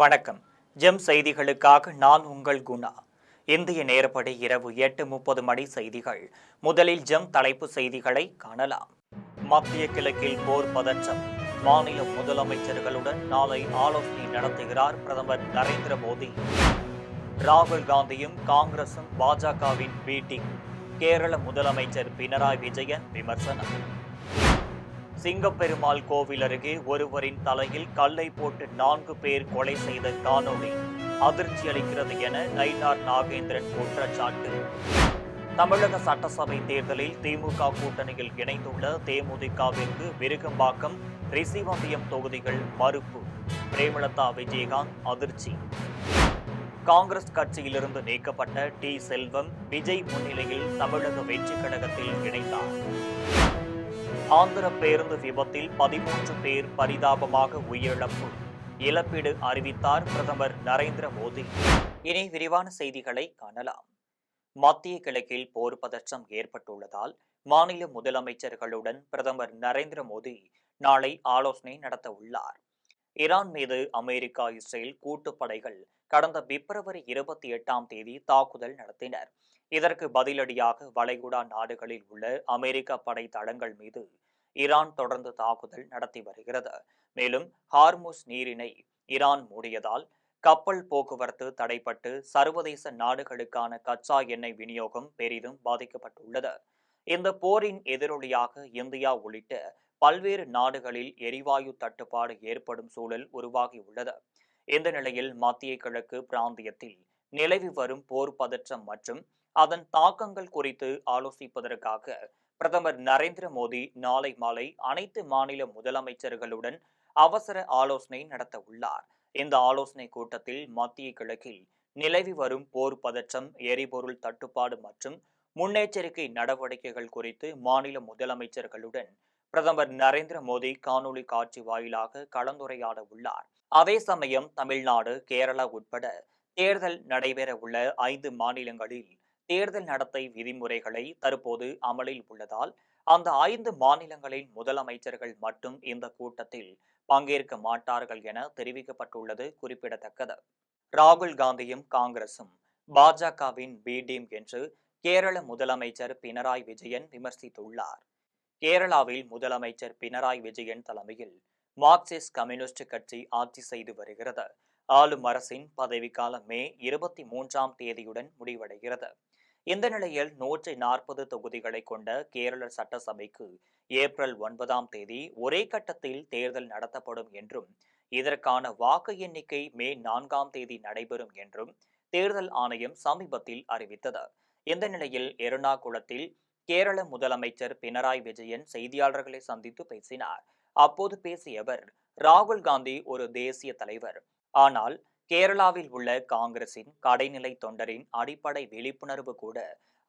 வணக்கம். ஜெம் செய்திகளுக்காக நான் உங்கள் குணா. இந்திய நேரப்படி இரவு 8:30 மணி செய்திகள். முதலில் ஜெம் தலைப்பு செய்திகளை காணலாம். மத்திய கிழக்கில் போர் பதற்றம். மாநில முதலமைச்சர்களுடன் நாளை ஆலோசனை நடத்துகிறார் பிரதமர் நரேந்திர மோடி. ராகுல் காந்தியும் காங்கிரசும் பாஜகவின் மீட்டிங். கேரள முதலமைச்சர் பினராயி விஜயன் விமர்சனம். சிங்கப்பெருமாள் கோவில் அருகே ஒருவரின் தலையில் கல்லை போட்டு 4 பேர் கொலை செய்த காணொளி அதிர்ச்சி அளிக்கிறது என நயினார் நாகேந்திரன் குற்றச்சாட்டு. தமிழக சட்டசபை தேர்தலில் திமுக கூட்டணியில் இணைந்துள்ள தேமுதிகவிற்கு விருகம்பாக்கம், ரிஷிவந்தியம் தொகுதிகள் மறுப்பு. பிரேமலதா விஜயகாந்த் அதிர்ச்சி. காங்கிரஸ் கட்சியிலிருந்து நீக்கப்பட்ட டி. செல்வம் விஜய் முன்னிலையில் தமிழக வெற்றிக் கழகத்தில் இணைந்தார். ஆந்திர பேருந்து விபத்தில் 13 பேர் பரிதாபமாக உயிரிழப்பு. இழப்பீடு அறிவித்தார் பிரதமர் நரேந்திர மோடி. இனி விரிவான செய்திகளை காணலாம். மத்திய கிழக்கில் போர் பதற்றம் ஏற்பட்டுள்ளதால் மாநில முதலமைச்சர்களுடன் பிரதமர் நரேந்திர மோடி நாளை ஆலோசனை நடத்த உள்ளார். ஈரான் மீது அமெரிக்கா, இஸ்ரேல் கூட்டுப்படைகள் கடந்த பிப்ரவரி 28 தாக்குதல் நடத்தினர். இதற்கு பதிலடியாக வளைகுடா நாடுகளில் உள்ள அமெரிக்க படை தளங்கள் மீது ஈரான் தொடர்ந்து தாக்குதல் நடத்தி வருகிறது. மேலும் ஹார்முஸ் நீரிணை ஈரான் மூடியதால் கப்பல் போக்குவரத்து தடைப்பட்டு சர்வதேச நாடுகளுக்கான கச்சா எண்ணெய் விநியோகம் பெரிதும் பாதிக்கப்பட்டுள்ளது. இந்த போரின் எதிரொலியாக இந்தியா உள்ளிட்ட பல்வேறு நாடுகளில் எரிவாயு தட்டுப்பாடு ஏற்படும் சூழல் உருவாகியுள்ளது. இந்த நிலையில் மத்திய கிழக்கு பிராந்தியத்தில் நிலவி வரும் போர் பதற்றம் மற்றும் அதன் தாக்கங்கள் குறித்து ஆலோசிப்பதற்காக பிரதமர் நரேந்திர மோடி நாளை மாலை அனைத்து மாநில முதலமைச்சர்களுடன் அவசர ஆலோசனை நடத்த உள்ளார். இந்த ஆலோசனை கூட்டத்தில் மத்திய கிழக்கில் நிலவி வரும் போர் பதற்றம், எரிபொருள் தட்டுப்பாடு மற்றும் முன்னெச்சரிக்கை நடவடிக்கைகள் குறித்து மாநில முதலமைச்சர்களுடன் பிரதமர் நரேந்திர மோடி காணொலி காட்சி வாயிலாக கலந்துரையாட உள்ளார். அதே சமயம் தமிழ்நாடு, கேரளா உட்பட தேர்தல் நடைபெற உள்ள 5 மாநிலங்களில் தேர்தல் நடத்தை விதிமுறைகளை தற்போது அமலில் உள்ளதால் அந்த 5 மாநிலங்களின் முதலமைச்சர்கள் மட்டும் இந்த கூட்டத்தில் பங்கேற்க மாட்டார்கள் என தெரிவிக்கப்பட்டுள்ளது குறிப்பிடத்தக்கது. ராகுல் காந்தியும் காங்கிரசும் பாஜகவின் பி டீம் என்று கேரள முதலமைச்சர் பினராயி விஜயன் விமர்சித்துள்ளார். கேரளாவில் முதலமைச்சர் பினராயி விஜயன் தலைமையில் மார்க்சிஸ்ட் கம்யூனிஸ்ட் கட்சி ஆட்சி செய்து வருகிறது. ஆளும் அரசின் பதவிக்காலம் மே 23 முடிவடைகிறது. இந்த நிலையில் 140 தொகுதிகளை கொண்ட கேரள சட்டசபைக்கு ஏப்ரல் 9 ஒரே கட்டத்தில் தேர்தல் நடத்தப்படும் என்றும் இதற்கான வாக்கு எண்ணிக்கை மே 4 நடைபெறும் என்றும் தேர்தல் ஆணையம் சமீபத்தில் அறிவித்தது. இந்த நிலையில் எர்ணாகுளத்தில் கேரள முதலமைச்சர் பினராயி விஜயன் செய்தியாளர்களை சந்தித்து பேசினார். அப்போது பேசிய அவர், ராகுல் காந்தி ஒரு தேசிய தலைவர், ஆனால் கேரளாவில் உள்ள காங்கிரசின் கடைநிலை தொண்டரின் அடிப்படை விழிப்புணர்வு கூட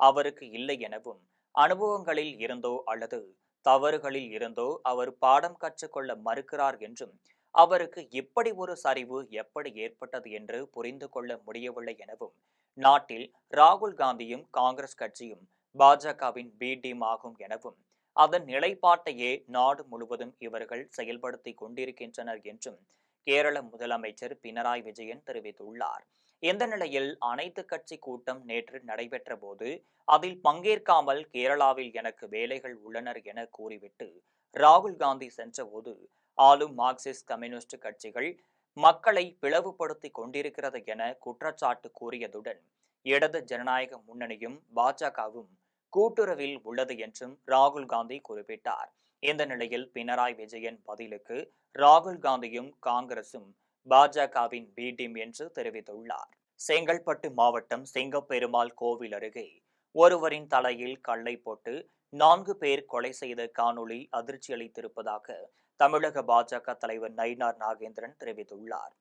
அவருக்கு இல்லை எனவும், அனுபவங்களில் இருந்தோ அல்லது தவறுகளில் இருந்தோ அவர் பாடம் கற்றுக்கொள்ள மறுக்கிறார் என்றும், அவருக்கு இப்படி ஒரு சரிவு எப்படி ஏற்பட்டது என்று புரிந்து கொள்ள முடியவில்லை எனவும், நாட்டில் ராகுல் காந்தியும் காங்கிரஸ் கட்சியும் பாஜகவின் பி டீம் ஆகும் எனவும், அதன் நிலைப்பாட்டையே நாடு முழுவதும் இவர்கள் செயல்படுத்திக் கொண்டிருக்கின்றனர் என்றும் கேரள முதலமைச்சர் பினராயி விஜயன் தெரிவித்துள்ளார். இந்த நிலையில் அனைத்து கட்சி கூட்டம் நேற்று நடைபெற்ற போது அதில் பங்கேற்காமல் கேரளாவில் எனக்கு வேலைகள் உள்ளனர் என கூறிவிட்டு ராகுல் காந்தி சென்றபோது ஆளும் மார்க்சிஸ்ட் கம்யூனிஸ்ட் கட்சிகள் மக்களை பிளவுபடுத்திக் கொண்டிருக்கிறது என குற்றச்சாட்டு கூறியதுடன் இடது ஜனநாயக முன்னணியும் பாஜகவும் கூட்டுறவில் உள்ளது என்றும் ராகுல் காந்தி குறிப்பிட்டார். இந்த நிலையில் பினராயி விஜயன் பதிலுக்கு ராகுல் காந்தியும் காங்கிரசும் பாஜகவின் பி டீம் என்று தெரிவித்துள்ளார். செங்கல்பட்டு மாவட்டம் சிங்கப்பெருமாள் கோவில் அருகே ஒருவரின் தலையில் கல்லை போட்டு 4 பேர் கொலை செய்த காணொளி அதிர்ச்சி அளித்திருப்பதாக தமிழக பாஜக தலைவர் நயினார் நாகேந்திரன் தெரிவித்துள்ளார்.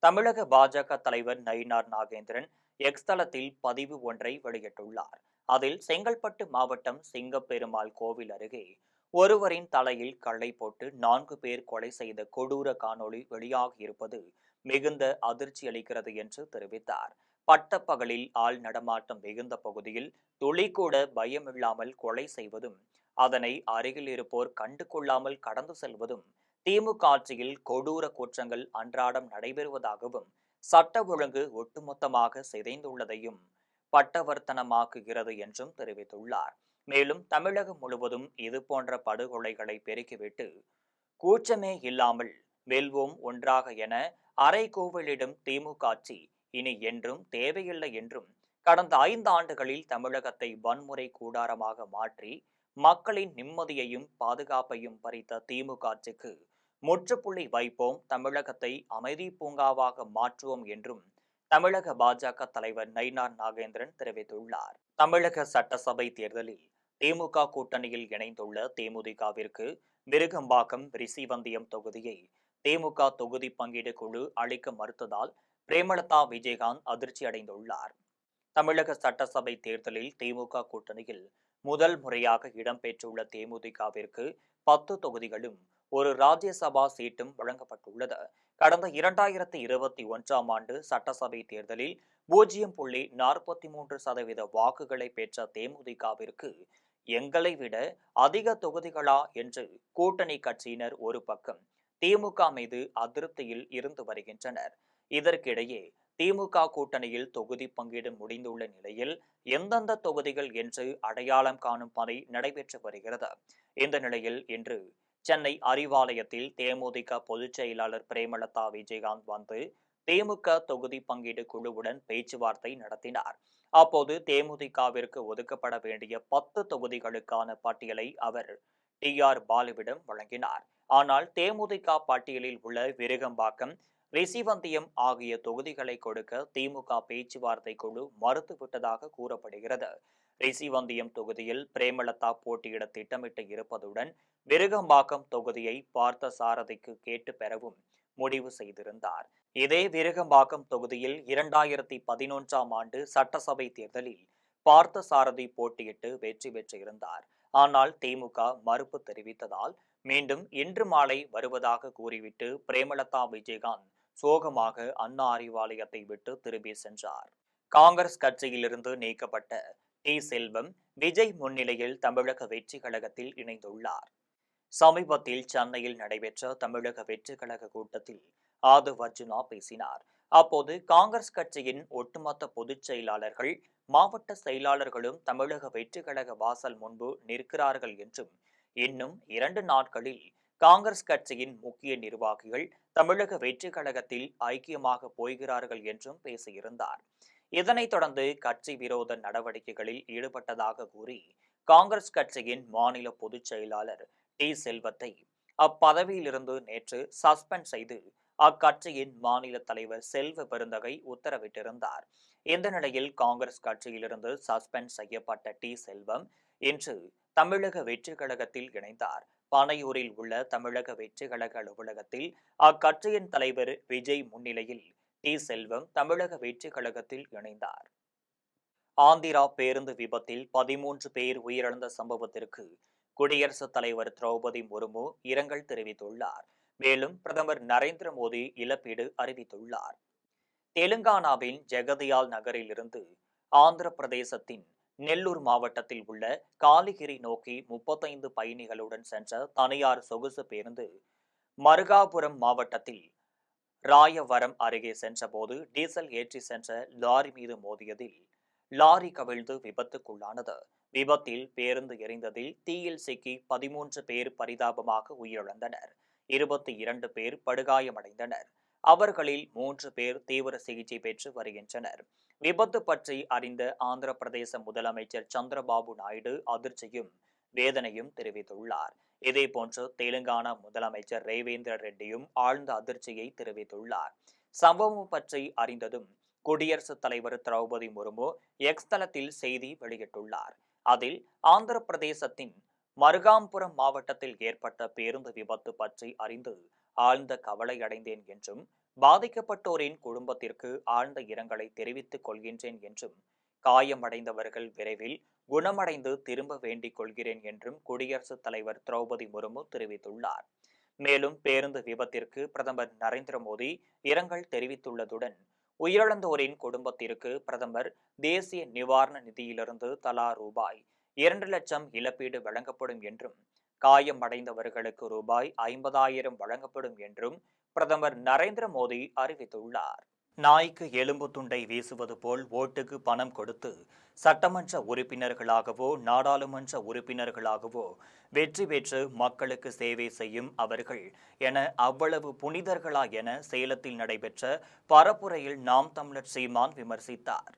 தமிழக பாஜக தலைவர் நயினார் நாகேந்திரன் எக்ஸ் தளத்தில் பதிவு ஒன்றை வெளியிட்டுள்ளார். அதில் செங்கல்பட்டு மாவட்டம் சிங்கப்பெருமாள் கோவில் அருகே ஒருவரின் தலையில் கல்லை போட்டு 4 பேர் கொலை செய்த கொடூர காணொளி வெளியாகியிருப்பது மிகுந்த அதிர்ச்சி அளிக்கிறது என்று தெரிவித்தார். பட்டப்பகலில் ஆள் நடமாட்டம் மிகுந்த பகுதியில் துளி கூட பயமில்லாமல் கொலை செய்வதும், அதனை அருகில் இருப்போர் கண்டு கொள்ளாமல் கடந்து செல்வதும் திமுக ஆட்சியில் கொடூர குற்றங்கள் அன்றாடம் நடைபெறுவதாகவும் சட்ட ஒழுங்கு ஒட்டுமொத்தமாக சிதைந்துள்ளதையும் பட்டவர்த்தனமாக்குகிறது என்றும் தெரிவித்துள்ளார். மேலும் தமிழகம் முழுவதும் இதுபோன்ற படுகொலைகளை பெருக்கிவிட்டு கூச்சமே இல்லாமல் வெல்வோம் ஒன்றாக என அறைகூவலிடும் திமுக ஆட்சி இனி என்றும் தேவையில்லை என்றும், கடந்த 5 ஆண்டுகளில் தமிழகத்தை வன்முறை கூடாரமாக மாற்றி மக்களின் நிம்மதியையும் பாதுகாப்பையும் பறித்த திமுக ஆட்சிக்கு முற்றுப்புள்ளி வைப்போம், தமிழகத்தை அமைதி பூங்காவாக மாற்றுவோம் என்றும் தமிழக பாஜக தலைவர் நயினார் நாகேந்திரன் தெரிவித்துள்ளார். தமிழக சட்டசபை தேர்தலில் திமுக கூட்டணியில் இணைந்துள்ள தேமுதிகவிற்கு விருகம்பாக்கம் ரிஷிவந்தியம் தொகுதியை திமுக தொகுதி பங்கீடு குழு அளிக்க மறுத்ததால் பிரேமலதா விஜயகாந்த் அதிர்ச்சி அடைந்துள்ளார். தமிழக சட்டசபை தேர்தலில் திமுக கூட்டணியில் முதல் முறையாக இடம்பெற்றுள்ள தேமுதிகவிற்கு 10 தொகுதிகளும் ஒரு ராஜ்யசபா சீட்டும் வழங்கப்பட்டுள்ளது. கடந்த 2021ஆம் ஆண்டு சட்டசபை தேர்தலில் 0.43% வாக்குகளை பெற்ற தேமுதிகவிற்கு எங்களை விட அதிக தொகுதிகளா என்று கூட்டணி கட்சியினர் ஒரு பக்கம் திமுக மீது அதிருப்தியில் இருந்து வருகின்றனர். இதற்கிடையே திமுக கூட்டணியில் தொகுதி பங்கீடு முடிந்துள்ள நிலையில் எந்தெந்த தொகுதிகள் என்று அடையாளம் காணும் பணி நடைபெற்று வருகிறது. இந்த நிலையில் இன்று சென்னை அறிவாலயத்தில் தேமுதிக பொதுச் செயலாளர் பிரேமலதா விஜயகாந்த் வந்து திமுக தொகுதி பங்கீடு குழுவுடன் பேச்சுவார்த்தை நடத்தினார். அப்போது தேமுதிகவிற்கு ஒதுக்கப்பட வேண்டிய 10 தொகுதிகளுக்கான பட்டியலை அவர் டி.ஆர். பாலுவிடம் வழங்கினார். ஆனால் தேமுதிக பட்டியலில் உள்ள விருகம்பாக்கம், ரிஷிவந்தியம் ஆகிய தொகுதிகளை கொடுக்க திமுக பேச்சுவார்த்தை குழு மறுத்துவிட்டதாக கூறப்படுகிறது. ரிஷிவந்தியம் தொகுதியில் பிரேமலதா போட்டியிட திட்டமிட்டு இருப்பதுடன் விருகம்பாக்கம் தொகுதியை பார்த்த சாரதிக்கு கேட்டு பெறவும் முடிவு செய்திருந்தார். இதே விருகம்பாக்கம் தொகுதியில் 2011ஆம் ஆண்டு சட்டசபை தேர்தலில் பார்த்த சாரதி போட்டியிட்டு வெற்றி பெற்றிருந்தார். ஆனால் திமுக மறுப்பு தெரிவித்ததால் மீண்டும் இன்று மாலை வருவதாக கூறிவிட்டு பிரேமலதா விஜயகாந்த் சோகமாக அண்ணா அறிவாலயத்தை விட்டு திரும்பி சென்றார். காங்கிரஸ் கட்சியிலிருந்து நீக்கப்பட்ட டி. செல்வம் விஜய் முன்னிலையில் தமிழக வெற்றி கழகத்தில் இணைந்துள்ளார். சமீபத்தில் சென்னையில் நடைபெற்ற தமிழக வெற்றி கழக கூட்டத்தில் ஆதவ் அர்ஜுனா பேசினார். அப்போது காங்கிரஸ் கட்சியின் ஒட்டுமொத்த பொதுச் செயலாளர்கள், மாவட்ட செயலாளர்களும் தமிழக வெற்றி கழக வாசல் முன்பு நிற்கிறார்கள் என்றும், இன்னும் 2 நாட்களில் காங்கிரஸ் கட்சியின் முக்கிய நிர்வாகிகள் தமிழக வெற்றி கழகத்தில் ஐக்கியமாக போகிறார்கள் என்றும் பேசியிருந்தார். இதனைத் தொடர்ந்து கட்சி விரோத நடவடிக்கைகளில் ஈடுபட்டதாக கூறி காங்கிரஸ் கட்சியின் மாநில பொதுச் செயலாளர் டி. செல்வத்தை அப்பதவியிலிருந்து நேற்று சஸ்பெண்ட் செய்து அக்கட்சியின் மாநில தலைவர் செல்வ பெருந்தகை உத்தரவிட்டிருந்தார். இந்த நிலையில் காங்கிரஸ் கட்சியிலிருந்து சஸ்பெண்ட் செய்யப்பட்ட டி. செல்வம் இன்று தமிழக வெற்றி கழகத்தில் இணைந்தார். பனையூரில் உள்ள தமிழக வெற்றி கழக அலுவலகத்தில் அக்கட்சியின் தலைவர் விஜய் முன்னிலையில் டி. செல்வம் தமிழக வெற்றி கழகத்தில் இணைந்தார். ஆந்திரா பேருந்து விபத்தில் 13 பேர் உயிரிழந்த சம்பவத்திற்கு குடியரசுத் தலைவர் திரௌபதி முர்மு இரங்கல் தெரிவித்துள்ளார். மேலும் பிரதமர் நரேந்திர மோடி இழப்பீடு அறிவித்துள்ளார். தெலுங்கானாவின் ஜெகதியால் நகரிலிருந்து ஆந்திர பிரதேசத்தின் நெல்லூர் மாவட்டத்தில் உள்ள காலிகிரி நோக்கி 35 பயணிகளுடன் சென்ற தனியார் சொகுசு பேருந்து மருகாபுரம் மாவட்டத்தில் ராயவரம் அருகே சென்றபோது டீசல் ஏற்றி சென்ற லாரி மீது மோதியதில் லாரி கவிழ்ந்து விபத்துக்குள்ளானது. விபத்தில் பேருந்து எரிந்ததில் தீயில் சிக்கி 13 பேர் பரிதாபமாக உயிரிழந்தனர். 22 பேர் படுகாயமடைந்தனர். அவர்களில் 3 பேர் தீவிர சிகிச்சை பெற்று வருகின்றனர். விபத்து பற்றி அறிந்த ஆந்திர பிரதேச முதலமைச்சர் சந்திரபாபு நாயுடு அதிர்ச்சியும் வேதனையும் தெரிவித்துள்ளார். இதேபோன்று தெலுங்கானா முதலமைச்சர் ரேவேந்திர ரெட்டியும் ஆழ்ந்த அதிர்ச்சியை தெரிவித்துள்ளார். சம்பவம் பற்றி அறிந்ததும் குடியரசுத் தலைவர் திரௌபதி முர்மு எக்ஸ் தளத்தில் செய்தி வெளியிட்டுள்ளார். அதில் ஆந்திர பிரதேசத்தின் மருகாம்புரம் மாவட்டத்தில் ஏற்பட்ட பேருந்து விபத்து பற்றி அறிந்து ஆழ்ந்த கவலை அடைந்தேன் என்றும், பாதிக்கப்பட்டோரின் குடும்பத்திற்கு ஆழ்ந்த இரங்கலை தெரிவித்துக் கொள்கின்றேன் என்றும், காயமடைந்தவர்கள் விரைவில் குணமடைந்து திரும்ப வேண்டிக் கொள்கிறேன் என்றும் குடியரசுத் தலைவர் திரௌபதி முர்மு தெரிவித்துள்ளார். மேலும் பேருந்து விபத்திற்கு பிரதமர் நரேந்திர மோடி இரங்கல் தெரிவித்துள்ளதுடன் உயிரிழந்தோரின் குடும்பத்திற்கு பிரதமர் தேசிய நிவாரண நிதியிலிருந்து தலா ரூபாய் 2 லட்சம் இழப்பீடு வழங்கப்படும் என்றும் காயமடைந்தவர்களுக்கு ரூபாய் 50,000 வழங்கப்படும் என்றும் பிரதமர் நரேந்திர மோடி அறிவித்துள்ளார். நாய்க்கு எலும்பு துண்டை வீசுவது போல் ஓட்டுக்கு பணம் கொடுத்து சட்டமன்ற உறுப்பினர்களாகவோ நாடாளுமன்ற உறுப்பினர்களாகவோ வெற்றி பெற்று மக்களுக்கு சேவை செய்யும் அவர்கள் என அவ்வளவு புனிதர்களா என சேலத்தில் நடைபெற்ற பரப்புரையில் நாம் தமிழர் சீமான் விமர்சித்தார்.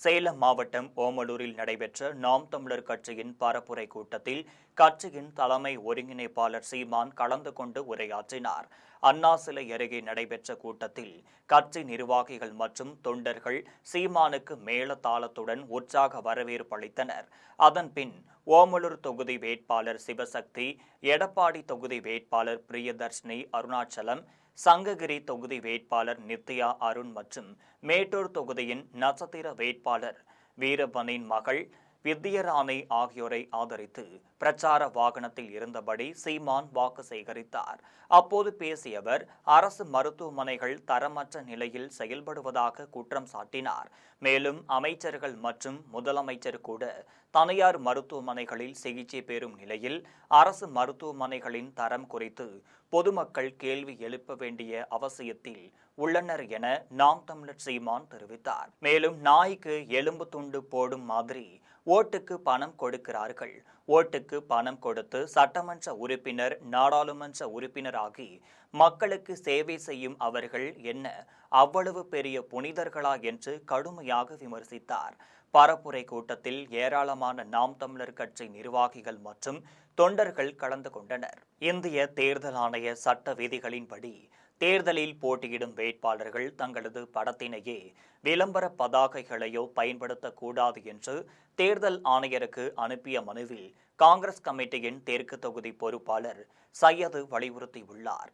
சேலம் மாவட்டம் ஓமலூரில் நடைபெற்ற நாம் தமிழர் கட்சியின் பரப்புரை கூட்டத்தில் கட்சியின் தலைமை ஒருங்கிணைப்பாளர் சீமான் கலந்து கொண்டு உரையாற்றினார். அண்ணா சிலை அருகே நடைபெற்ற கூட்டத்தில் கட்சி நிர்வாகிகள் மற்றும் தொண்டர்கள் சீமானுக்கு மேளதாளத்துடன் உற்சாக வரவேற்பு அளித்தனர். அதன்பின் ஓமலூர் தொகுதி வேட்பாளர் சிவசக்தி, எடப்பாடி தொகுதி வேட்பாளர் பிரியதர்ஷினி அருணாச்சலம், சங்ககிரி தொகுதி வேட்பாளர் நித்யா அருண் மற்றும் மேட்டூர் தொகுதியின் நட்சத்திர வேட்பாளர் வீரப்பனின் மகள் வித்யராணி ஆகியோரை ஆதரித்து பிரச்சார வாகனத்தில் இருந்தபடி சீமான் வாக்கு சேகரித்தார். அப்போது பேசிய அவர் அரசு மருத்துவமனைகள் தரமற்ற நிலையில் செயல்படுவதாக குற்றம் சாட்டினார். மேலும் அமைச்சர்கள் மற்றும் முதலமைச்சர் கூட தனியார் மருத்துவமனைகளில் சிகிச்சை பெறும் நிலையில் அரசு மருத்துவமனைகளின் தரம் குறித்து பொதுமக்கள் கேள்வி எழுப்ப வேண்டிய அவசியத்தில் உள்ளனர் என நாம் தமிழர் சீமான் தெரிவித்தார். மேலும் நாய்க்கு எலும்பு துண்டு போடும் மாதிரி ஓட்டுக்கு பணம் கொடுக்கிறார்கள். ஓட்டுக்கு பணம் கொடுத்து சட்டமன்ற உறுப்பினர், நாடாளுமன்ற உறுப்பினராகி மக்களுக்கு சேவை செய்யும் அவர்கள் என்ன அவ்வளவு பெரிய புனிதர்களா என்று கடுமையாக விமர்சித்தார். பரப்புரை கூட்டத்தில் ஏராளமான நாம் தமிழர் கட்சி நிர்வாகிகள் மற்றும் தொண்டர்கள் கலந்து கொண்டனர். இந்திய தேர்தல் ஆணைய சட்ட விதிகளின்படி தேர்தலில் போட்டியிடும் வேட்பாளர்கள் தங்களது படத்தினையே விளம்பர பதாகைகளையோ பயன்படுத்தக்கூடாது என்று தேர்தல் ஆணையருக்கு அனுப்பிய மனுவில் காங்கிரஸ் கமிட்டியின் தெற்கு தொகுதி பொறுப்பாளர் சையது வலியுறுத்தியுள்ளார்.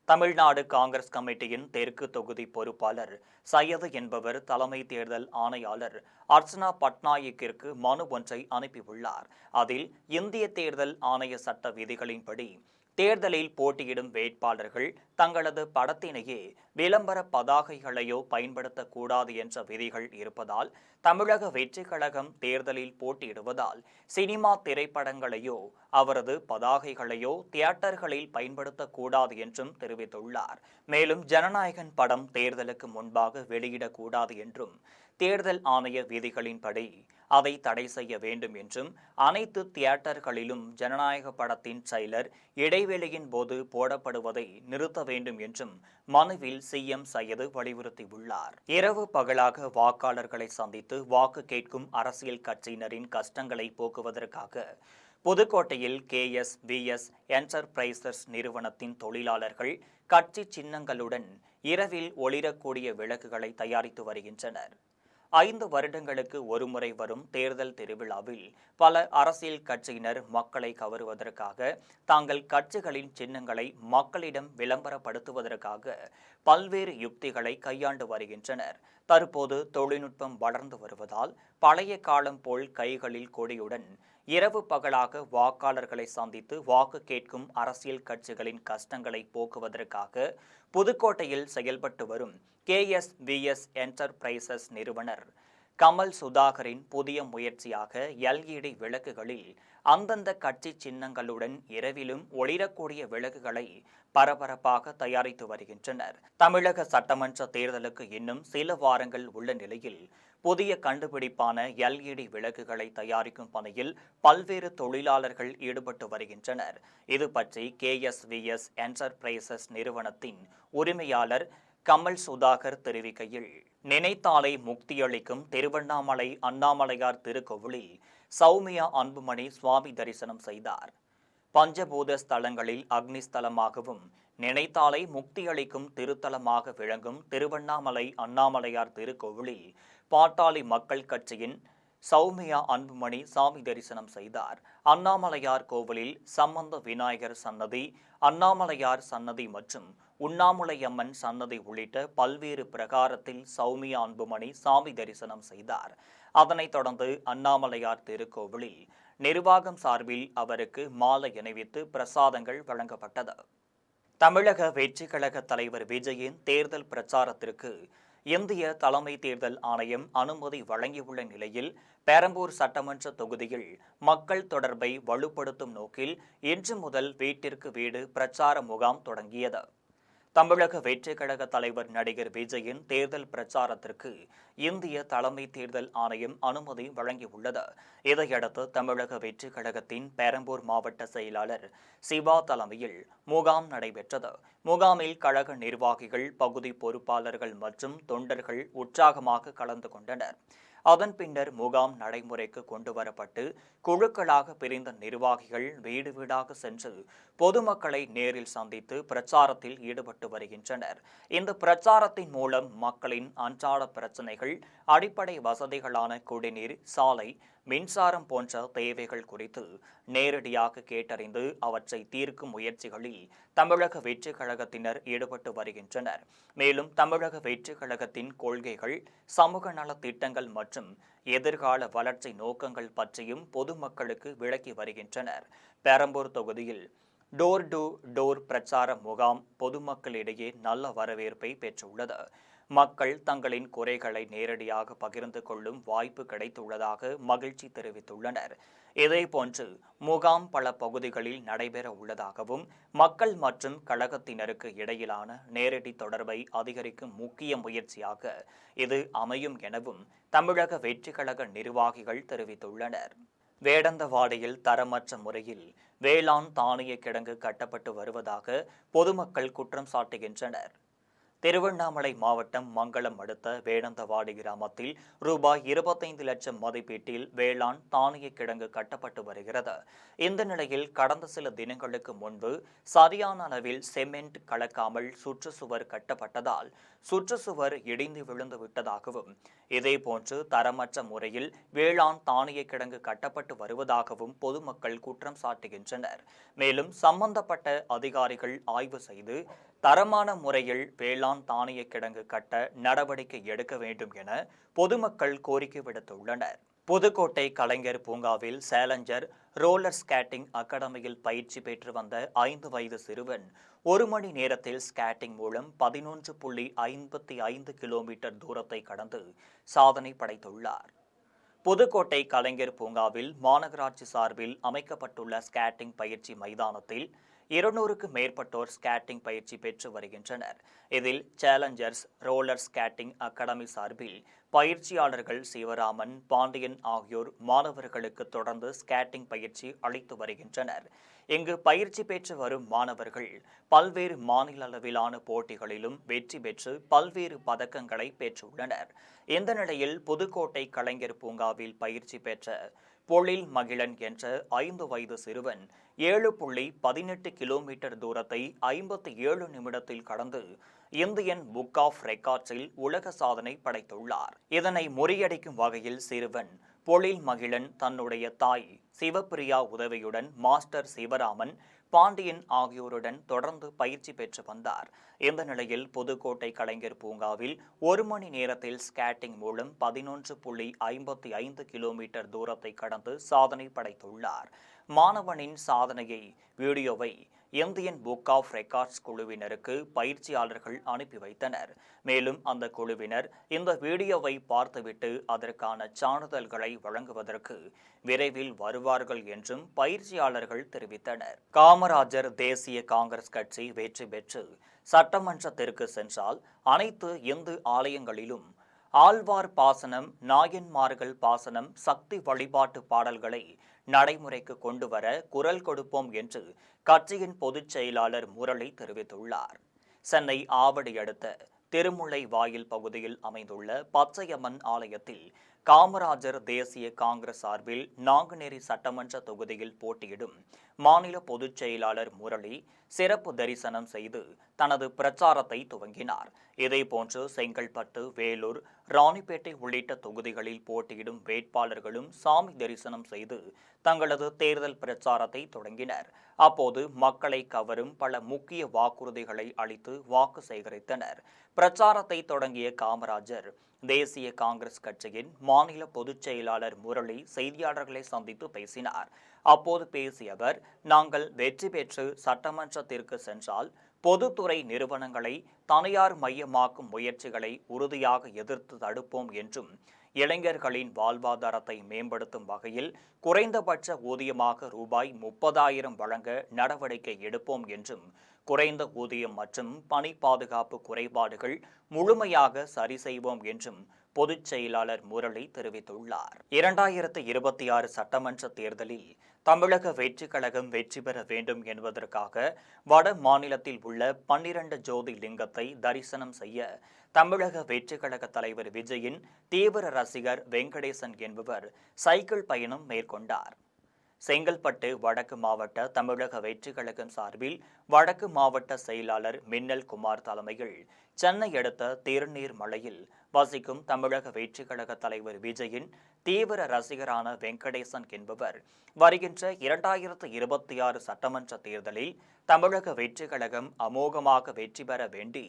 தமிழ்நாடு காங்கிரஸ் கமிட்டியின் தெற்கு தொகுதி பொறுப்பாளர் சையது என்பவர் தலைமை தேர்தல் ஆணையாளர் அர்ச்சனா பட்நாயக்கிற்கு மனு ஒன்றை அனுப்பியுள்ளார். அதில் இந்திய தேர்தல் ஆணைய சட்ட விதிகளின்படி தேர்தலில் போட்டியிடும் வேட்பாளர்கள் தங்களது படத்தினையே விளம்பர பதாகைகளையோ பயன்படுத்தக்கூடாது என்ற விதிகள் இருப்பதால் தமிழக வெற்றி கழகம் தேர்தலில் போட்டியிடுவதால் சினிமா திரைப்படங்களையோ அவரது பதாகைகளையோ தியேட்டர்களில் பயன்படுத்தக்கூடாது என்றும் தெரிவித்துள்ளார். மேலும் ஜனநாயகன் படம் தேர்தலுக்கு முன்பாக வெளியிடக்கூடாது என்றும் தேர்தல் ஆணைய விதிகளின்படி அதை தடை செய்ய வேண்டும் என்றும் அனைத்து தியேட்டர்களிலும் ஜனநாயக படத்தின் ட்ரெய்லர் இடைவேளையின் போது போடப்படுவதை நிறுத்த வேண்டும் என்றும் மனுவில் சிஎம் சையது வலியுறுத்தியுள்ளார். இரவு பகலாக வாக்காளர்களை சந்தித்து வாக்கு கேட்கும் அரசியல் கட்சியினரின் கஷ்டங்களை போக்குவதற்காக புதுக்கோட்டையில் KSVS என்டர்பிரைசஸ் நிறுவனத்தின் தொழிலாளர்கள் கட்சி சின்னங்களுடன் இரவில் ஒளிரக்கூடிய விளக்குகளை தயாரித்து வருகின்றனர். 5 வருடங்களுக்கு ஒருமுறை வரும் தேர்தல் திருவிழாவில் பல அரசியல் கட்சியினர் மக்களை கவருவதற்காக தாங்கள் கட்சிகளின் சின்னங்களை மக்களிடம் விளம்பரப்படுத்துவதற்காக பல்வேறு யுக்திகளை கையாண்டு வருகின்றனர். தற்போது தொழில்நுட்பம் வளர்ந்து வருவதால் பழைய காலம் போல் கைகளில் கொடியுடன் இரவு பகலாக வாக்காளர்களை சந்தித்து வாக்கு கேட்கும் அரசியல் கட்சிகளின் கஷ்டங்களை போக்குவதற்காக புதுக்கோட்டையில் செயல்பட்டு வரும் KSVS என்டர்பிரைசஸ் நிறுவனர் கமல் சுதாகரின் புதிய முயற்சியாக LED விளக்குகளில் அந்தந்த கட்சி சின்னங்களுடன் இரவிலும் ஒளிரக்கூடிய விளக்குகளை பரபரப்பாக தயாரித்து வருகின்றனர். தமிழக சட்டமன்ற தேர்தலுக்கு இன்னும் சில வாரங்கள் உள்ள நிலையில் புதிய கண்டுபிடிப்பான LED விளக்குகளை தயாரிக்கும் பணியில் பல்வேறு தொழிலாளர்கள் ஈடுபட்டு வருகின்றனர். இது பற்றி KSVS என்டர்பிரைசஸ் நிறுவனத்தின் உரிமையாளர் கமல் சுதாகர் தெரிவிக்கையில், நினைத்தாலே முக்தியளிக்கும் திருவண்ணாமலை அண்ணாமலையார் திருக்கோவிலில் சௌமியா அன்புமணி சுவாமி தரிசனம் செய்தார். பஞ்சபூத ஸ்தலங்களில் அக்னி ஸ்தலமாகவும் நினைத்தாலே முக்தியளிக்கும் திருத்தலமாக விளங்கும் திருவண்ணாமலை அண்ணாமலையார் திருக்கோவிலில் பாட்டாளி மக்கள் கட்சியின் சௌமியா அன்புமணி சாமி தரிசனம் செய்தார். அண்ணாமலையார் கோவிலில் சம்பந்த விநாயகர் சன்னதி, அண்ணாமலையார் சன்னதி மற்றும் உண்ணாமுலையம்மன் சன்னதி உள்ளிட்ட பல்வேறு பிரகாரத்தில் சௌமியா அன்புமணி சாமி தரிசனம் செய்தார். அதனைத் தொடர்ந்து அண்ணாமலையார் திருக்கோவிலில் நிர்வாகம் சார்பில் அவருக்கு மாலை அணிவித்து பிரசாதங்கள் வழங்கப்பட்டது. தமிழக வெற்றி கழக தலைவர் விஜயின் தேர்தல் பிரச்சாரத்திற்கு இந்திய தலைமை தேர்தல் ஆணையம் அனுமதி வழங்கியுள்ள நிலையில் பெரம்பூர் சட்டமன்ற தொகுதியில் மக்கள் தொடர்பை வலுப்படுத்தும் நோக்கில் இன்று முதல் வீட்டிற்கு வீடு பிரச்சார முகாம் தொடங்கியது. தமிழக வெற்றிக் கழக தலைவர் நடிகர் விஜயின் தேர்தல் பிரச்சாரத்திற்கு இந்திய தலைமை தேர்தல் ஆணையம் அனுமதி வழங்கியுள்ளது. இதையடுத்து தமிழக வெற்றிக் கழகத்தின் பெரம்பூர் மாவட்ட செயலாளர் சிவா தலைமையில் முகாம் நடைபெற்றது. முகாமில் கழக நிர்வாகிகள், பகுதி பொறுப்பாளர்கள் மற்றும் தொண்டர்கள் உற்சாகமாக கலந்து கொண்டனர். அதன் பின்னர் முகாம் நடைமுறைக்கு கொண்டுவரப்பட்டு குழுக்களாக பிரிந்த நிர்வாகிகள் வீடு வீடாக சென்று பொதுமக்களை நேரில் சந்தித்து பிரச்சாரத்தில் ஈடுபட்டு வருகின்றனர். இந்த பிரச்சாரத்தின் மூலம் மக்களின் அன்றாட பிரச்சினைகள், அடிப்படை வசதிகளான குடிநீர், சாலை, மின்சாரம் போன்ற தேவைகள் குறித்து நேரடியாக கேட்டறிந்து அவற்றை தீர்க்கும் முயற்சிகளில் தமிழக வெற்றிக் கழகத்தினர் ஈடுபட்டு வருகின்றனர். மேலும் தமிழக வெற்றிக் கழகத்தின் கொள்கைகள், சமூக நல திட்டங்கள் மற்றும் எதிர்கால வளர்ச்சி நோக்கங்கள் பற்றியும் பொதுமக்களுக்கு விளக்கி வருகின்றனர். பெரம்பூர் தொகுதியில் டோர் டு டோர் பிரச்சார முகாம் பொதுமக்களிடையே நல்ல வரவேற்பை பெற்றுள்ளது. மக்கள் தங்களின் குறைகளை நேரடியாக பகிர்ந்து கொள்ளும் வாய்ப்பு கிடைத்துள்ளதாக மகிழ்ச்சி தெரிவித்துள்ளனர். இதேபோன்று முகாம் பல பகுதிகளில் நடைபெற உள்ளதாகவும், மக்கள் மற்றும் கழகத்தினருக்கு இடையிலான நேரடி தொடர்பை அதிகரிக்கும் முக்கிய முயற்சியாக இது அமையும் எனவும் தமிழக வெற்றிக் கழக நிர்வாகிகள் தெரிவித்துள்ளனர். வேடந்தவாடியில் தரமற்ற முறையில் வேளாண் தானிய கிடங்கு கட்டப்பட்டு வருவதாக பொதுமக்கள் குற்றம் சாட்டுகின்றனர். திருவண்ணாமலை மாவட்டம் மங்களம் அடுத்த வேடந்தவாடி கிராமத்தில் ரூபாய் 25 லட்சம் மதிப்பீட்டில் வேளாண் தானிய கிடங்கு கட்டப்பட்டு வருகிறது. இந்த நிலையில் கடந்த சில தினங்களுக்கு முன்பு சரியான அளவில் சிமெண்ட் கலக்காமல் சுற்றுச்சுவர் கட்டப்பட்டதால் சுற்றுச்சுவர் இடிந்து விழுந்து விட்டதாகவும், இதேபோன்று தரமற்ற முறையில் வேளாண் தானிய கிடங்கு கட்டப்பட்டு வருவதாகவும் பொதுமக்கள் குற்றம் சாட்டுகின்றனர். மேலும் சம்பந்தப்பட்ட அதிகாரிகள் ஆய்வு செய்து தரமான முறையில் வேளாண் தானிய கிடங்கு கட்ட நடவடிக்கை எடுக்க வேண்டும் என பொதுமக்கள் கோரிக்கை விடுத்துள்ளனர். புதுக்கோட்டை கலைஞர் பூங்காவில் சேலஞ்சர் ரோலர் ஸ்கேட்டிங் அகாடமியில் பயிற்சி பெற்று வந்த 5 வயது சிறுவன் 1 மணி நேரத்தில் ஸ்கேட்டிங் மூலம் 11.55 கிலோமீட்டர் தூரத்தை கடந்து சாதனை படைத்துள்ளார். புதுக்கோட்டை கலைஞர் பூங்காவில் மாநகராட்சி சார்பில் அமைக்கப்பட்டுள்ள ஸ்கேட்டிங் பயிற்சி மைதானத்தில் 200க்கு மேற்பட்டோர் ஸ்கேட்டிங் பயிற்சி பெற்று வருகின்றனர். இதில் சேலஞ்சர்ஸ் ரோலர் ஸ்கேட்டிங் அகாடமி சார்பில் பயிற்சியாளர்கள் சிவராமன், பாண்டியன் ஆகியோர் மாணவர்களுக்கு தொடர்ந்து ஸ்கேட்டிங் பயிற்சி அளித்து வருகின்றனர். இங்கு பயிற்சி பெற்று வரும் மாணவர்கள் பல்வேறு மாநில அளவிலான போட்டிகளிலும் வெற்றி பெற்று பல்வேறு பதக்கங்களை பெற்றுள்ளனர். இந்த நிலையில் புதுக்கோட்டை கலைஞர் பூங்காவில் பயிற்சி பெற்ற பொழில் மகிழன் என்ற 5 வயது சிறுவன் 7.18 கிலோமீட்டர் தூரத்தை 57 நிமிடத்தில் கடந்து இந்தியன் புக் ஆஃப் ரெக்கார்ட்ஸில் உலக சாதனை படைத்துள்ளார். இதனை முறியடிக்கும் வகையில் சிறுவன் பொழில் மகிழன் தன்னுடைய தாய் சிவப்பிரியா உதவியுடன் மாஸ்டர் சிவராமன், பாண்டியன் ஆகியோருடன் தொடர்ந்து பயிற்சி பெற்று வந்தார். இந்த நிலையில் புதுக்கோட்டை கலைஞர் பூங்காவில் 1 மணி நேரத்தில் ஸ்கேட்டிங் மூலம் 11.55 கிலோமீட்டர் தூரத்தை கடந்து சாதனை படைத்துள்ளார். மாணவனின் சாதனையை வீடியோவை இந்தியன் புக் ஆஃப் ரெக்கார்ட்ஸ் குழுவினருக்கு பயிற்சியாளர்கள் அனுப்பி வைத்தனர். மேலும் அந்த குழுவினர் இந்த வீடியோவை பார்த்துவிட்டு அதற்கான சான்றிதழ்களை வழங்குவதற்கு விரைவில் வருவார்கள் என்றும் பயிற்சியாளர்கள் தெரிவித்தனர். காமராஜர் தேசிய காங்கிரஸ் கட்சி வெற்றி பெற்று சட்டமன்றத்திற்கு சென்றால் அனைத்து இந்து ஆலயங்களிலும் ஆழ்வார் பாசனம், நாயன்மார்கள் பாசனம், சக்தி வழிபாட்டு பாடல்களை நடைமுறைக்கு கொண்டுவர குரல் கொடுப்போம் என்று கட்சியின் பொதுச் செயலாளர் முரளி தெரிவித்துள்ளார். சென்னை ஆவடி அடுத்த திருமுல்லை வாயில் பகுதியில் அமைந்துள்ள பச்சையம்மன் ஆலயத்தில் காமராஜர் தேசிய காங்கிரஸ் சார்பில் நாங்குநேரி சட்டமன்ற தொகுதியில் போட்டியிடும் மாநில பொதுச் செயலாளர் முரளி சிறப்பு தரிசனம் செய்து தனது பிரச்சாரத்தை துவங்கினார். இதேபோன்று செங்கல்பட்டு, வேலூர், ராணிப்பேட்டை உள்ளிட்ட தொகுதிகளில் போட்டியிடும் வேட்பாளர்களும் சாமி தரிசனம் செய்து தங்களது தேர்தல் பிரச்சாரத்தை தொடங்கினர். அப்போது மக்களை கவரும் பல முக்கிய வாக்குறுதிகளை அளித்து வாக்கு சேகரித்தனர். பிரச்சாரத்தை தொடங்கிய காமராஜர் தேசிய காங்கிரஸ் கட்சியின் மாநில பொதுச் செயலாளர் முரளி செய்தியாளர்களை சந்தித்து பேசினார். அப்போது பேசிய அவர், நாங்கள் வெற்றி பெற்று சட்டமன்றத்திற்கு சென்றால் பொதுத்துறை நிறுவனங்களை தனியார் மையமாக்கும் முயற்சிகளை உறுதியாக எதிர்த்து தடுப்போம் என்றும், இளைஞர்களின் வாழ்வாதாரத்தை மேம்படுத்தும் வகையில் குறைந்தபட்ச ஊதியமாக ரூபாய் 30,000 வழங்க நடவடிக்கை எடுப்போம் என்றும், குறைந்த ஊதியம் மற்றும் பணி பாதுகாப்பு குறைபாடுகள் முழுமையாக சரி செய்வோம் என்றும் பொதுச் செயலாளர் முரளி தெரிவித்துள்ளார். 2026 சட்டமன்ற தேர்தலில் தமிழக வெற்றிக் கழகம் வெற்றி பெற வேண்டும் என்பதற்காக வட மாநிலத்தில் உள்ள 12 ஜோதிர்லிங்கத்தை தரிசனம் செய்ய தமிழக வெற்றிக் கழக தலைவர் விஜயின் தீவிர ரசிகர் வெங்கடேசன் என்பவர் சைக்கிள் பயணம் மேற்கொண்டார். செங்கல்பட்டு வடக்கு மாவட்ட தமிழக வெற்றிக் கழகம் சார்பில் வடக்கு மாவட்ட செயலாளர் மின்னல் குமார் தலைமையில் சென்னை அடுத்த திருநீர்மலையில் வசிக்கும் தமிழக வெற்றிக் கழக தலைவர் விஜயின் தீவிர ரசிகரான வெங்கடேசன் என்பவர் வருகின்ற 2026 சட்டமன்ற தேர்தலில் தமிழக வெற்றிக் கழகம் அமோகமாக வெற்றி பெற வேண்டி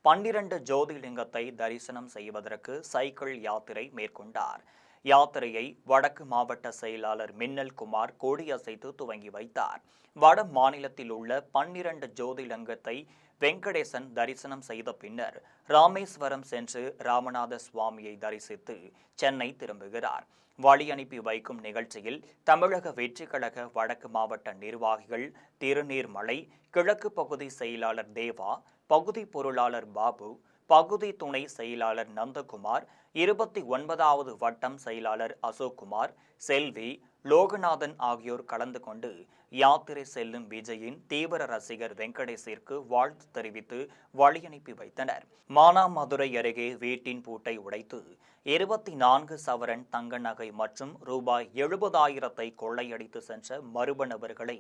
12 ஜோதிர்லிங்கத்தை தரிசனம் செய்வதற்கு சைக்கிள் யாத்திரை மேற்கொண்டார். யாத்திரையை வடக்கு மாவட்ட செயலாளர் மின்னல் குமார் கொடியசைத்து துவங்கி வைத்தார். வட மாநிலத்தில் உள்ள 12 ஜோதிர்லிங்கத்தை வெங்கடேசன் தரிசனம் செய்த பின்னர் ராமேஸ்வரம் சென்று ராமநாத சுவாமியை தரிசித்து சென்னை திரும்புகிறார். வழி அனுப்பி வைக்கும் நிகழ்ச்சியில் தமிழக வெற்றிக் கழக வடக்கு மாவட்ட நிர்வாகிகள் திருநீர்மலை கிழக்கு பகுதி செயலாளர் தேவா, பகுதி பொருளாளர் பாபு, பகுதி துணை செயலாளர் நந்தகுமார், 29வது வட்டம் செயலாளர் அசோக்குமார், செல்வி, லோகநாதன் ஆகியோர் கலந்து கொண்டு யாத்திரை செல்லும் விஜயின் தீவிர ரசிகர் வெங்கடேசிற்கு வாழ்த்து தெரிவித்து வழியனுப்பி வைத்தனர். மானாமதுரை அருகே வீட்டின் பூட்டை உடைத்து 24 சவரன் தங்க நகை மற்றும் ரூபாய் 70,000 கொள்ளையடித்து சென்ற மர்ம நபர்களை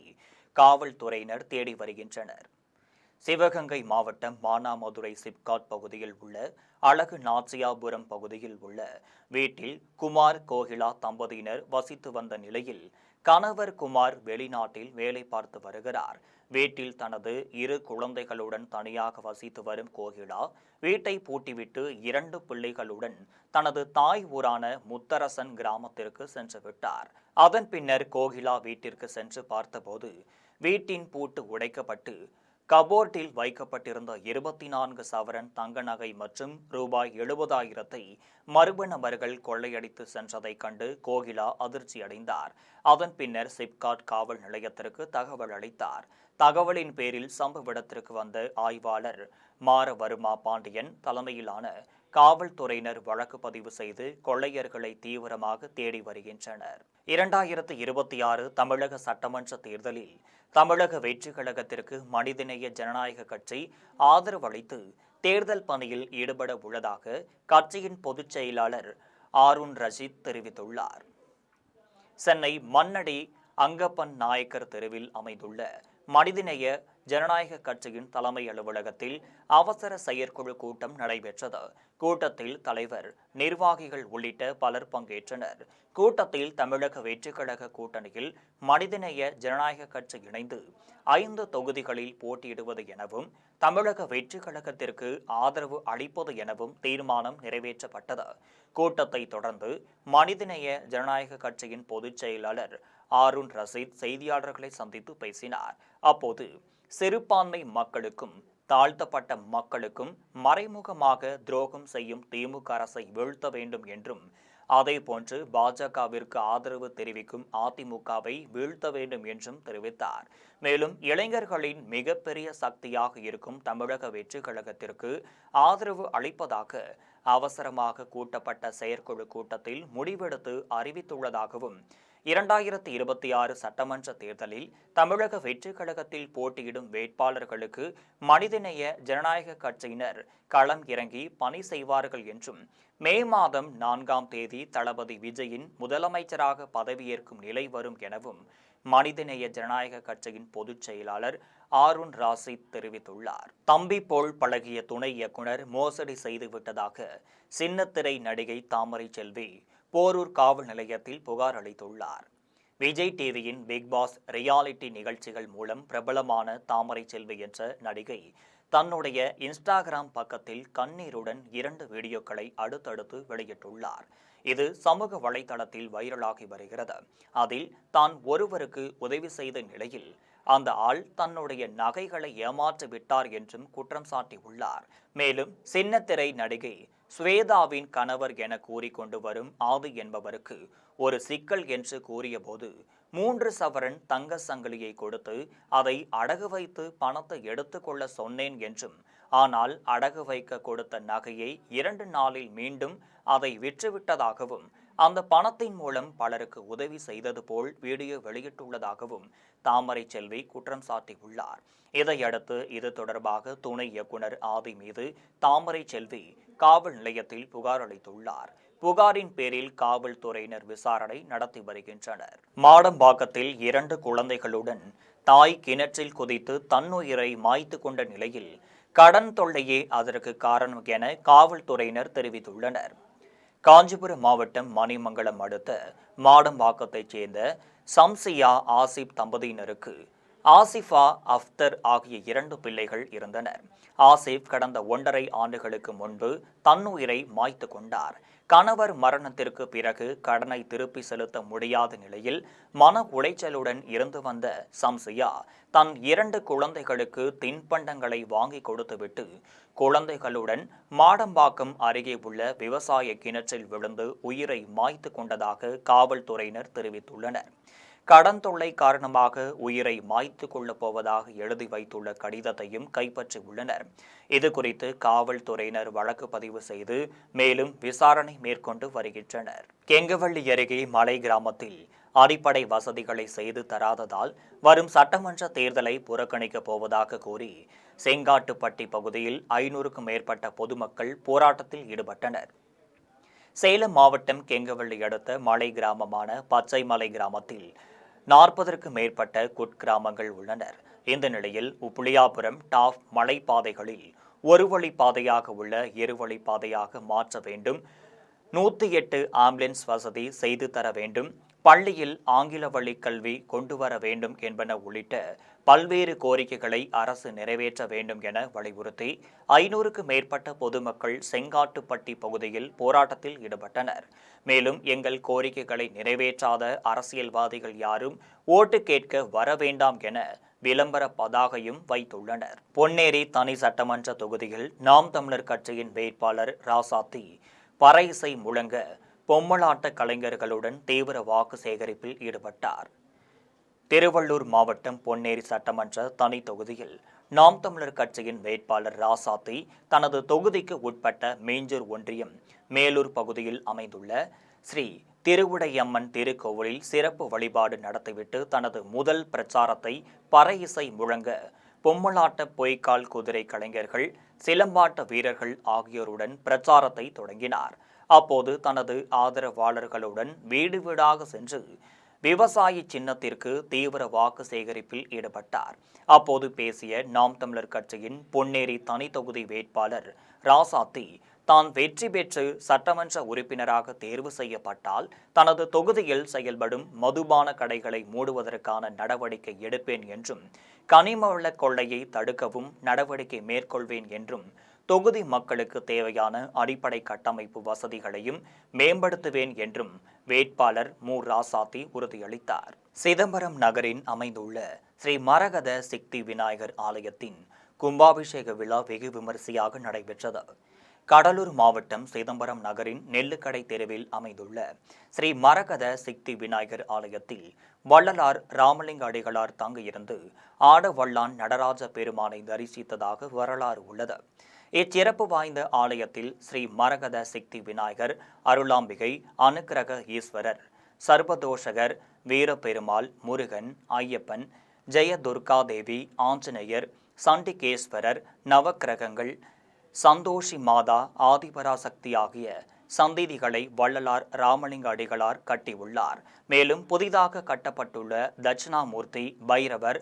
காவல்துறையினர் தேடி வருகின்றனர். சிவகங்கை மாவட்டம் மானாமதுரை சிப்காட் பகுதியில் உள்ள அழகு நாச்சியாபுரம் பகுதியில் உள்ள வீட்டில் குமார் கோகிலா தம்பதியினர் வசித்து வந்த நிலையில் கணவர் குமார் வெளிநாட்டில் வேலை பார்த்து வருகிறார். வீட்டில் தனது 2 குழந்தைகளுடன் தனியாக வசித்து வரும் கோகிலா வீட்டை பூட்டிவிட்டு 2 பிள்ளைகளுடன் தனது தாய் ஊரான முத்தரசன் கிராமத்திற்கு சென்று விட்டார். அதன் பின்னர் கோகிலா வீட்டிற்கு சென்று பார்த்தபோது வீட்டின் பூட்டு உடைக்கப்பட்டு கபோர்டில் வைக்கப்பட்டிருந்த 24 சவரன் தங்க நகை மற்றும் ரூபாய் 70,000 மர்ம நபர்கள் கொள்ளையடித்து சென்றதை கண்டு கோகிலா அதிர்ச்சி அடைந்தார். அதன் பின்னர் சிப்காட் காவல் நிலையத்திற்கு தகவல் அளித்தார். தகவலின் பேரில் சம்பவ இடத்திற்கு வந்த ஆய்வாளர் மாரவர்மா பாண்டியன் தலைமையிலான காவல்துறையினர் வழக்கு பதிவு செய்து கொள்ளையர்களை தீவிரமாக தேடி வருகின்றனர். 2026 தமிழக சட்டமன்ற தேர்தலில் தமிழக வெற்றிக் கழகத்திற்கு மனிதநேய ஜனநாயக கட்சி ஆதரவு அளித்து தேர்தல் பணியில் ஈடுபட உள்ளதாக கட்சியின் பொதுச் செயலாளர் ஆருண் ரஷீத் தெரிவித்துள்ளார். சென்னை மண்ணடி அங்கப்பன் நாயக்கர் தெருவில் அமைந்துள்ள மனிதநேய ஜனநாயக கட்சியின் தலைமை அலுவலகத்தில் அவசர செயற்குழு கூட்டம் நடைபெற்றது. கூட்டத்தில் தலைவர், நிர்வாகிகள் உள்ளிட்ட பலர் பங்கேற்றனர். கூட்டத்தில் தமிழக வெற்றிக் கழக கூட்டணியில் மனிதநேய ஜனநாயக கட்சி இணைந்து 5 தொகுதிகளில் போட்டியிடுவது எனவும் தமிழக வெற்றிக் கழகத்திற்கு ஆதரவு அளிப்பது எனவும் தீர்மானம் நிறைவேற்றப்பட்டது. கூட்டத்தை தொடர்ந்து மனிதநேய ஜனநாயக கட்சியின் பொதுச் செயலாளர் ஆருண் ரஷீத் செய்தியாளர்களை சந்தித்து பேசினார். அப்போது சிறுபான்மை மக்களுக்கும் தாழ்த்தப்பட்ட மக்களுக்கும் மறைமுகமாக துரோகம் செய்யும் திமுக அரசை வீழ்த்த வேண்டும் என்றும், அதேபோன்று பாஜகவிற்கு ஆதரவு தெரிவிக்கும் அதிமுகவை வீழ்த்த வேண்டும் என்றும் தெரிவித்தார். மேலும் இளைஞர்களின் மிகப்பெரிய சக்தியாக இருக்கும் தமிழக வெற்றிக் கழகத்திற்கு ஆதரவு அளிப்பதாக அவசரமாக கூட்டப்பட்ட செயற்குழு கூட்டத்தில் முடிவெடுத்து அறிவித்துள்ளதாகவும், 2026 சட்டமன்ற தேர்தலில் தமிழக வெற்றிக் கழகத்தில் போட்டியிடும் வேட்பாளர்களுக்கு மனிதநேய ஜனநாயக கட்சியினர் களம் இறங்கி பணி செய்வார்கள் என்றும், மே மாதம் 4ஆம் தேதி தளபதி விஜயின் முதலமைச்சராக பதவியேற்கும் நிலை வரும் எனவும் மனிதநேய ஜனநாயக கட்சியின் பொதுச் செயலாளர் ஆருண் ரஷீத் தெரிவித்துள்ளார். தம்பி போல் பழகிய துணை இயக்குனர் மோசடி செய்துவிட்டதாக சின்னத்திரை நடிகை தாமரை செல்வி போரூர் காவல் நிலையத்தில் புகார் அளித்துள்ளார். விஜய் டிவியின் பிக் பாஸ் ரியாலிட்டி நிகழ்ச்சிகள் மூலம் பிரபலமான தாமரை செல்வி என்ற நடிகை தன்னுடைய இன்ஸ்டாகிராம் பக்கத்தில் கண்ணீருடன் 2 வீடியோக்களை அடுத்தடுத்து வெளியிட்டுள்ளார். இது சமூக வலைதளத்தில் வைரலாகி வருகிறது. அதில் தான் ஒருவருக்கு உதவி செய்த நிலையில் அந்த ஆள் தன்னுடைய நகைகளை ஏமாற்றி விட்டார் என்றும் குற்றம் சாட்டியுள்ளார். மேலும் சின்னத்திரை நடிகை ஸ்வேதாவின் கணவர் என கூறிக்கொண்டு வரும் ஆதி என்பவருக்கு ஒரு சிக்கல் என்று கூறியபோது 3 சவரன் தங்க சங்கிலியை கொடுத்து அதை அடகு வைத்து பணத்தை எடுத்துக்கொள்ள சொன்னேன் என்றும், ஆனால் அடகு வைக்க கொடுத்த நகையை 2 நாளில் மீண்டும் அதை விற்றுவிட்டதாகவும், அந்த பணத்தின் மூலம் பலருக்கு உதவி செய்தது போல் வீடியோ வெளியிட்டுள்ளதாகவும் தாமரை செல்வி குற்றம் சாட்டியுள்ளார். இதையடுத்து இது தொடர்பாக துணை இயக்குனர் ஆதி மீது தாமரை செல்வி காவல் நிலையத்தில் புகார் அளித்துள்ளார். புகாரின் பேரில் காவல்துறையினர் விசாரணை நடத்தி வருகின்றனர். மாடம்பாக்கத்தில் 2 குழந்தைகளுடன் தாய் கிணற்றில் குதித்து தன்னுயிரை மாய்த்து கொண்ட நிலையில் கடன் தொல்லையே அதற்கு காரணம் என காவல்துறையினர் தெரிவித்துள்ளனர். காஞ்சிபுரம் மாவட்டம் மணிமங்கலம் அடுத்த மாடம்பாக்கத்தைச் சேர்ந்த சம்சியா ஆசிப் தம்பதியினருக்கு ஆசிஃபா அஃப்தர் ஆகிய 2 பிள்ளைகள் இருந்தனர். ஆசிப் கடந்த 1.5 ஆண்டுகளுக்கு முன்பு தன்னுயிரை மாய்த்து கொண்டார். கணவர் மரணத்திற்கு பிறகு கடனை திருப்பி செலுத்த முடியாத நிலையில் மன உளைச்சலுடன் இருந்து வந்த சம்சியா தன் 2 குழந்தைகளுக்கு தின்பண்டங்களை வாங்கி கொடுத்துவிட்டு குழந்தைகளுடன் மாடம்பாக்கம் அருகே உள்ள விவசாய கிணற்றில் விழுந்து உயிரை மாய்த்து கொண்டதாக காவல்துறையினர் தெரிவித்துள்ளனர். கடன் தொல்லை காரணமாக உயிரை மாய்த்து கொள்ளப் போவதாக எழுதி வைத்துள்ள கடிதத்தையும் கைப்பற்றியுள்ளனர். இதுகுறித்து காவல்துறையினர் வழக்கு பதிவு செய்து மேலும் விசாரணை மேற்கொண்டு வருகின்றனர். கெங்கவள்ளி அருகே மலை கிராமத்தில் அடிப்படை வசதிகளை செய்து தராததால் வரும் சட்டமன்ற தேர்தலை புறக்கணிக்கப் போவதாக கூறி செங்காட்டுப்பட்டி பகுதியில் 500க்கும் மேற்பட்ட பொதுமக்கள் போராட்டத்தில் ஈடுபட்டனர். சேலம் மாவட்டம் கெங்கவள்ளி அடுத்த மலை கிராமமான பச்சைமலை கிராமத்தில் 40க்கும் மேற்பட்ட குட்கிராமங்கள் உள்ளனர். இந்த நிலையில் உப்புளியாபுரம் டாப் மலைப்பாதைகளில் ஒரு வழி பாதையாக உள்ள இருவழி பாதையாக மாற்ற வேண்டும், 108 ஆம்புலன்ஸ் வசதி செய்து தர வேண்டும், பள்ளியில் ஆங்கில வழி கல்வி கொண்டு வர வேண்டும் என்பன உள்ளிட்ட பல்வேறு கோரிக்கைகளை அரசு நிறைவேற்ற வேண்டும் என வலியுறுத்தி 500க்கும் மேற்பட்ட பொதுமக்கள் செங்காட்டுப்பட்டி பகுதியில் போராட்டத்தில் ஈடுபட்டனர். மேலும் எங்கள் கோரிக்கைகளை நிறைவேற்றாத அரசியல்வாதிகள் யாரும் ஓட்டு கேட்க வர வேண்டாம் என விளம்பர பதாகையும் வைத்துள்ளனர். பொன்னேரி தனி சட்டமன்ற தொகுதியில் நாம் தமிழர் கட்சியின் வேட்பாளர் ராசாத்தி பறை இசை முழங்க பொம்மலாட்ட கலைஞர்களுடன் தீவிர வாக்கு சேகரிப்பில் ஈடுபட்டார். திருவள்ளூர் மாவட்டம் பொன்னேரி சட்டமன்ற தனி தொகுதியில் நாம் தமிழர் கட்சியின் வேட்பாளர் ராசாத்தி தனது தொகுதிக்கு உட்பட்ட மேஞ்சூர் ஒன்றியம் மேலூர் பகுதியில் அமைந்துள்ள ஸ்ரீ திருவுடையம்மன் திருக்கோவிலில் சிறப்பு வழிபாடு நடத்திவிட்டு தனது முதல் பிரச்சாரத்தை பறை இசை முழங்க பொம்மலாட்ட பொய்க்கால் குதிரை கலைஞர்கள், சிலம்பாட்ட வீரர்கள் ஆகியோருடன் பிரச்சாரத்தை தொடங்கினார். அப்போது தனது ஆதரவாளர்களுடன் வீடு வீடாக சென்று விவசாய சின்னத்திற்கு தீவிர வாக்கு சேகரிப்பில் ஈடுபட்டார். அப்போது பேசிய நாம் தமிழர் கட்சியின் பொன்னேரி தனி தொகுதி வேட்பாளர் ராசாத்தி தான் வெற்றி பெற்று சட்டமன்ற உறுப்பினராக தேர்வு செய்யப்பட்டால் தனது தொகுதியில் செயல்படும் மதுபான கடைகளை மூடுவதற்கான நடவடிக்கை எடுப்பேன் என்றும், கனிமவள கொள்ளையை தடுக்கவும் நடவடிக்கை மேற்கொள்வேன் என்றும், தொகுதி மக்களுக்கு தேவையான அடிப்படை கட்டமைப்பு வசதிகளையும் மேம்படுத்துவேன் என்றும் வேட்பாளர் மு. ராசாத்தி உறுதியளித்தார். சிதம்பரம் நகரின் அமைந்துள்ள ஸ்ரீ மரகத சித்தி விநாயகர் ஆலயத்தின் கும்பாபிஷேக விழா வெகு விமரிசையாக நடைபெற்றது. கடலூர் மாவட்டம் சிதம்பரம் நகரின் நெல்லுக்கடை தெருவில் அமைந்துள்ள ஸ்ரீ மரகத சித்தி விநாயகர் ஆலயத்தில் வள்ளலார் ராமலிங்க அடிகளார் தங்கியிருந்து ஆடவல்லான் நடராஜ பெருமானை தரிசித்ததாக வரலாறு உள்ளது. இச்சிறப்பு வாய்ந்த ஆலயத்தில் ஸ்ரீ மரகத சித்தி விநாயகர், அருளாம்பிகை, அனுக்கிரக ஈஸ்வரர், சர்வதோஷகர், வீரபெருமாள், முருகன், ஐயப்பன், ஜெயதுர்காதேவி, ஆஞ்சநேயர், சண்டிகேஸ்வரர், நவக்கிரகங்கள், சந்தோஷி மாதா, ஆதிபராசக்தி ஆகிய சந்திதிகளை வள்ளலார் ராமலிங்க அடிகளார் கட்டியுள்ளார். மேலும் புதிதாக கட்டப்பட்டுள்ள தட்சிணாமூர்த்தி, பைரவர்,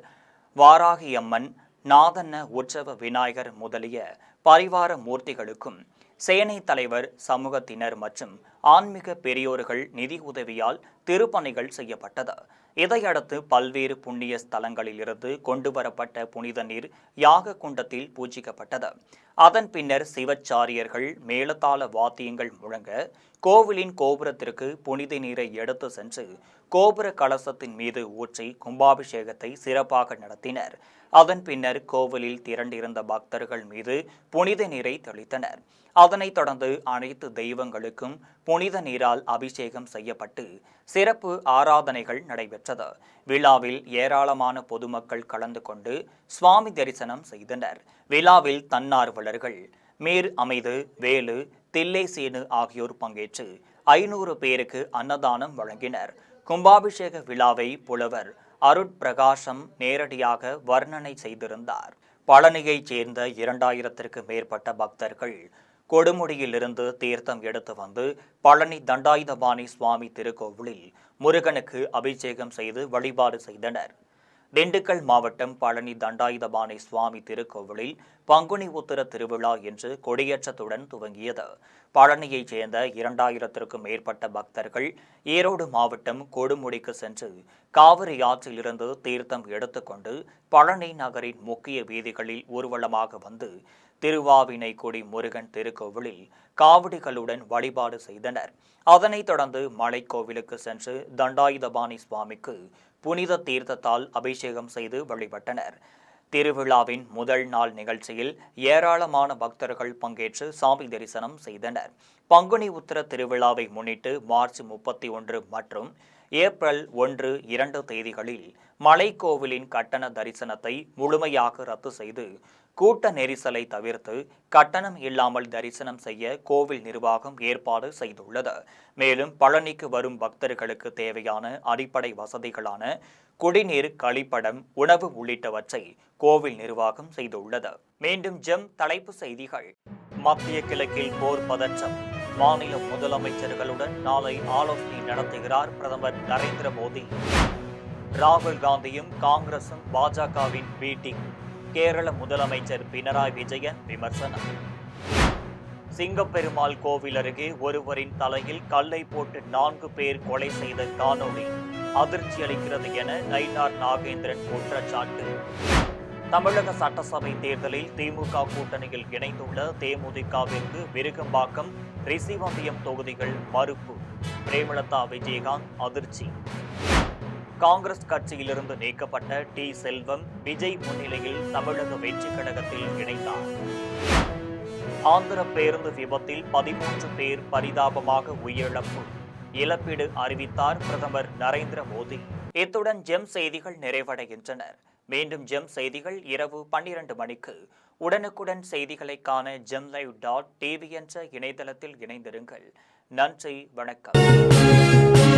வாராகியம்மன், நாதன்ன உற்சவ விநாயகர் முதலிய பரிவார மூர்த்திகளுக்கும் சேனை தலைவர், சமூகத்தினர் மற்றும் ஆன்மீக பெரியோர்கள் நிதி உதவியால் திருப்பணிகள் செய்யப்பட்டது. இதையடுத்து பல்வேறு புண்ணிய ஸ்தலங்களில் இருந்து கொண்டுவரப்பட்ட புனித நீர் யாக குண்டத்தில் பூஜிக்கப்பட்டது. அதன் பின்னர் சிவச்சாரியர்கள் மேளதாள வாத்தியங்கள் முழங்க கோவிலின் கோபுரத்திற்கு புனித நீரை எடுத்து சென்று கோபுர கலசத்தின் மீது ஊற்றி கும்பாபிஷேகத்தை சிறப்பாக நடத்தினர். அதன் பின்னர் கோவிலில் திரண்டிருந்த பக்தர்கள் மீது புனித நீரை தெளித்தனர். அதனைத் தொடர்ந்து அனைத்து தெய்வங்களுக்கும் புனித நீரால் அபிஷேகம் செய்யப்பட்டு சிறப்பு ஆராதனைகள் நடைபெற்றது. விழாவில் ஏராளமான பொதுமக்கள் கலந்து கொண்டு சுவாமி தரிசனம் செய்தனர். விழாவில் தன்னார்வலர்கள் மீர் அமைது, வேலு, தில்லைசேனு ஆகியோர் பங்கேற்று 500 பேருக்கு அன்னதானம் வழங்கினர். கும்பாபிஷேக விழாவை புலவர் அருட்பிரகாசம் நேரடியாக வர்ணனை செய்திருந்தார். பழனியைச் சேர்ந்த 2000த்திற்கு மேற்பட்ட பக்தர்கள் கொடுமுடியிலிருந்து தீர்த்தம் எடுத்து வந்து பழனி தண்டாயுதபாணி சுவாமி திருக்கோவிலில் முருகனுக்கு அபிஷேகம் செய்து வழிபாடு செய்தனர். திண்டுக்கல் மாவட்டம் பழனி தண்டாயுதபாணி சுவாமி திருக்கோவிலில் பங்குனி உத்திர திருவிழா இன்று கொடியேற்றத்துடன் துவங்கியது. பழனியைச் சேர்ந்த 2000த்திற்கும் மேற்பட்ட பக்தர்கள் ஈரோடு மாவட்டம் கொடுமுடிக்கு சென்று காவிரி ஆற்றிலிருந்து தீர்த்தம் எடுத்துக்கொண்டு பழனி நகரின் முக்கிய வீதிகளில் ஊர்வலமாக வந்து திருவாவினைக்குடி முருகன் திருக்கோவிலில் காவடிகளுடன் வழிபாடு செய்தனர். அதனைத் தொடர்ந்து மலைக்கோவிலுக்கு சென்று தண்டாயுதபாணி சுவாமிக்கு புனித தீர்த்தத்தால் அபிஷேகம் செய்து வழிபட்டனர். திருவிழாவின் முதல் நாள் நிகழ்ச்சியில் ஏராளமான பக்தர்கள் பங்கேற்று சாமி தரிசனம் செய்தனர். பங்குனி உத்திர திருவிழாவை முன்னிட்டு மார்ச் 31 மற்றும் ஏப்ரல் 1, 2 தேதிகளில் மலைக்கோவிலின் கட்டண தரிசனத்தை முழுமையாக ரத்து செய்து கூட்ட நெரிசலை தவிர்த்து கட்டணம் இல்லாமல் தரிசனம் செய்ய கோவில் நிர்வாகம் ஏற்பாடு செய்துள்ளது. மேலும் பழனிக்கு வரும் பக்தர்களுக்கு தேவையான அடிப்படை வசதிகளான குடிநீர், கழிப்படம், உணவு உள்ளிட்டவற்றை கோவில் நிர்வாகம் செய்துள்ளது. மீண்டும் தலைப்பு செய்திகள். மத்திய கிழக்கில் போர் பதற்றம். மாநில முதலமைச்சர்களுடன் நாளை ஆலோசனை நடத்துகிறார் பிரதமர் நரேந்திர மோடி. ராகுல் காந்தியும் காங்கிரசும் பாஜகவின் மீட்டிங். கேரள முதலமைச்சர் பினராயி விஜயன் விமர்சனம். சிங்கப்பெருமாள் கோவில் அருகே ஒருவரின் தலையில் கல்லை போட்டு 4 பேர் கொலை செய்த காணொளி அதிர்ச்சி அளிக்கிறது என நயினார் நாகேந்திரன் குற்றச்சாட்டு. தமிழக சட்டசபை தேர்தலில் திமுக கூட்டணியில் இணைந்துள்ள தேமுதிகவிற்கு விருகம்பாக்கம், ரிஷிவந்தியம் தொகுதிகள் மறுப்பு. பிரேமலதா விஜயகாந்த் அதிர்ச்சி. காங்கிரஸ் கட்சியிலிருந்து நீக்கப்பட்ட டி. செல்வம் விஜய் முன்னிலையில் தமிழக வெற்றி கழகத்தில் இணைந்தார். ஆந்திர பேருந்து விபத்தில் 13 பேர் பரிதாபமாக உயிரிழப்பு. இழப்பீடு அறிவித்தார் பிரதமர் நரேந்திர மோடி. இத்துடன் செய்திகள் நிறைவடைகின்றன. மீண்டும் செய்திகள் இரவு 12 மணிக்கு. உடனுக்குடன் செய்திகளை காண gemlive.tv என்ற இணையதளத்தில் இணைந்திருங்கள். நன்றி, வணக்கம்.